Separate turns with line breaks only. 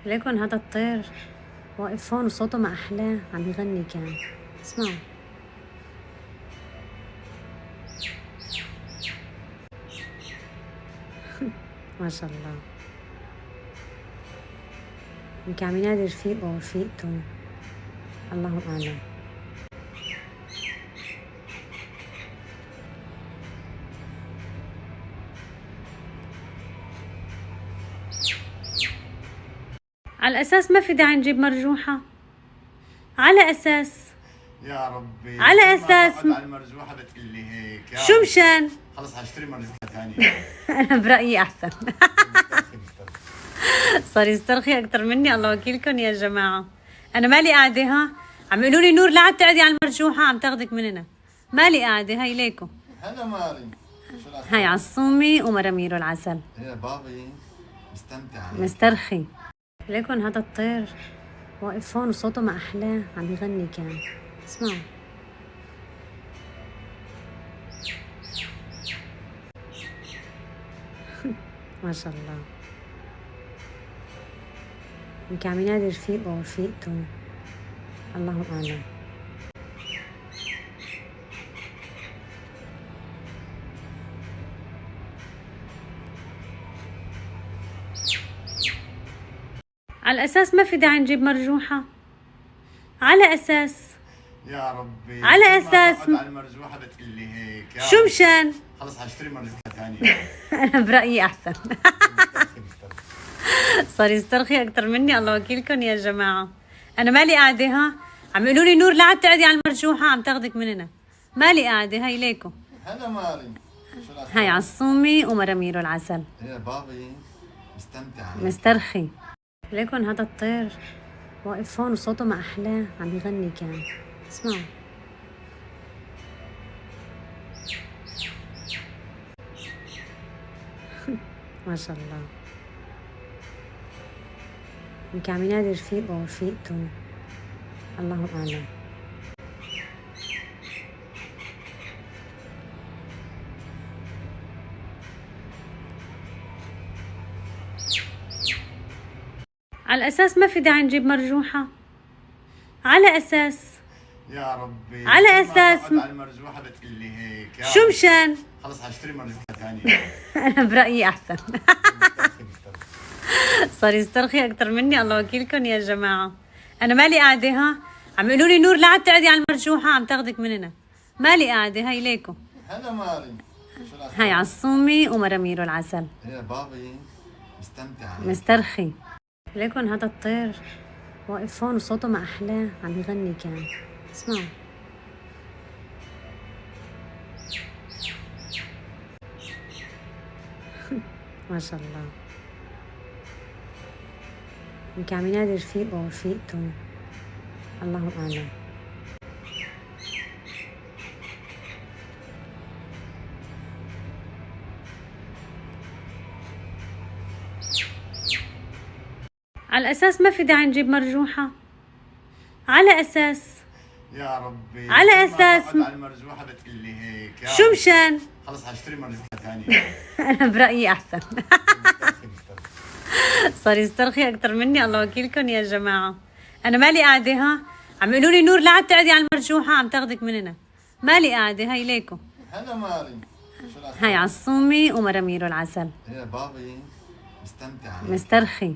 ليكن هذا الطير واقف هون وصوته ما أحلاه عم يغني كان. اسمعوا. ما شاء الله. يمكن عم ينادي رفيقه ورفيقته، الله أعلم. على الأساس ما في داعي نجيب مرجوحة. على أساس
يا ربي
على أساس
على المرجوحة بتقلي هيك
شو مشان؟
خلص هشتري مرجوحة ثانية.
أنا برأيي أحسن. صار يسترخي أكتر مني، الله وكيلكم يا جماعة. أنا مالي قاعدة، ها عم يقولوا لي نور لا عم تقعدي على المرجوحة، عم تاخذك مننا. مالي قاعدة، هاي ليكو.
هلا ماري.
هاي عصومي ومراميرو العسل.
يا بابي مستمتع
مسترخي. ليكن هذا الطير واقف هون وصوته ما أحلاه عم يغني كان. اسمعوا. ما شاء الله. يمكن عم ينادي رفيقه ورفيقته، الله أعلم. على الأساس ما في داعي نجيب مرجوحة. على أساس
يا ربي
على أساس
على المرجوحة بتقلي هيك
شو مشان؟
خلص هشتري مرجوحة ثانية.
أنا برأيي أحسن. صار يسترخي أكتر مني، الله وكيلكم يا جماعة. أنا مالي قاعدة، ها عم يقولوا لي نور لا عم تقعدي على المرجوحة، عم تاخذك مننا. مالي قاعدة، هاي ليكو.
هلا ماري.
هاي عصومي ومراميرو العسل.
يا بابي مستمتع
مسترخي. ليكن هذا الطير واقف هون وصوته ما أحلاه عم يغني كان. اسمعوا. ما شاء الله. يمكن عم ينادي رفيقه ورفيقته، الله أعلم. على الأساس ما في داعي نجيب مرجوحة. على أساس
يا ربي
على أساس
على المرجوحة بتقلي هيك
شو مشان؟
خلص هشتري مرجوحة ثانية.
أنا برأيي أحسن. صار يسترخي أكتر مني، الله وكيلكم يا جماعة. أنا مالي قاعدة، ها عم يقولوا لي نور لا عم تقعدي على المرجوحة، عم تاخذك مننا. مالي قاعدة، هاي ليكو.
هلا ماري.
هاي عصومي ومراميرو العسل.
يا بابي مستمتع
مسترخي. ليكن هذا الطير واقف هون وصوته ما أحلاه عم يغني كان. اسمعوا.
يا بابي
ما شاء الله. يمكن عم ينادي رفيقه ورفيقته، الله أعلم.
مسترخي
مسترخي. ليكن هذا الطير واقف هون وصوته ما أحلاه عم يغني كان. اسمعوا. ما شاء الله. يمكن عم ينادي رفيقه ورفيقته، الله أعلم. على الأساس ما في داعي نجيب مرجوحة. على أساس
يا ربي
على أساس
على المرجوحة بتقلي هيك
شو مشان؟
خلص هشتري مرجوحة ثانية.
أنا برأيي أحسن. صار يسترخي أكتر مني، الله وكيلكم يا جماعة. أنا مالي قاعدة، ها عم يقولوا لي نور لا عم تقعدي على المرجوحة، عم تاخذك مننا. مالي قاعدة، هاي ليكو.
هلا ماري.
هاي عصومي ومراميرو العسل.
يا بابي مستمتع
مسترخي.